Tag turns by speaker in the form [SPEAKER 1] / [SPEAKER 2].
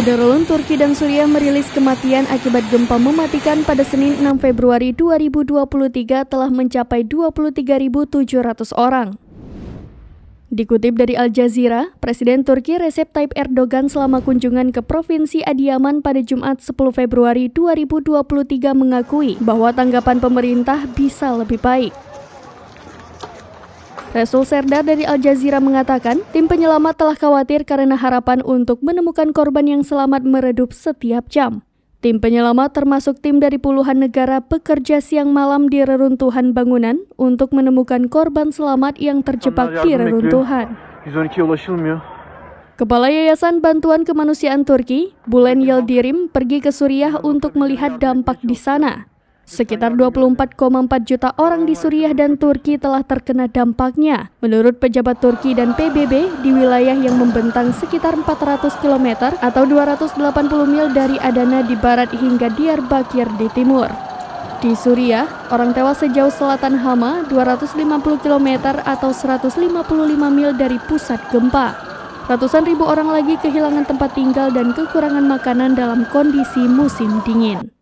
[SPEAKER 1] Federalun Turki dan Suriah merilis kematian akibat gempa mematikan pada Senin 6 Februari 2023 telah mencapai 23.700 orang. Dikutip dari Al Jazeera, Presiden Turki Recep Tayyip Erdogan selama kunjungan ke Provinsi Adiyaman pada Jumat 10 Februari 2023 mengakui bahwa tanggapan pemerintah bisa lebih baik. Resul Serdar dari Al Jazeera mengatakan, tim penyelamat telah khawatir karena harapan untuk menemukan korban yang selamat meredup setiap jam. Tim penyelamat termasuk tim dari puluhan negara bekerja siang malam di reruntuhan bangunan untuk menemukan korban selamat yang terjebak di reruntuhan. Kepala Yayasan Bantuan Kemanusiaan Turki, Bulen Yildirim, pergi ke Suriah untuk melihat dampak di sana. Sekitar 24,4 juta orang di Suriah dan Turki telah terkena dampaknya. Menurut pejabat Turki dan PBB, di wilayah yang membentang sekitar 400 km atau 280 mil dari Adana di barat hingga Diyarbakir di timur. Di Suriah, orang tewas sejauh selatan Hama, 250 km atau 155 mil dari pusat gempa. Ratusan ribu orang lagi kehilangan tempat tinggal dan kekurangan makanan dalam kondisi musim dingin.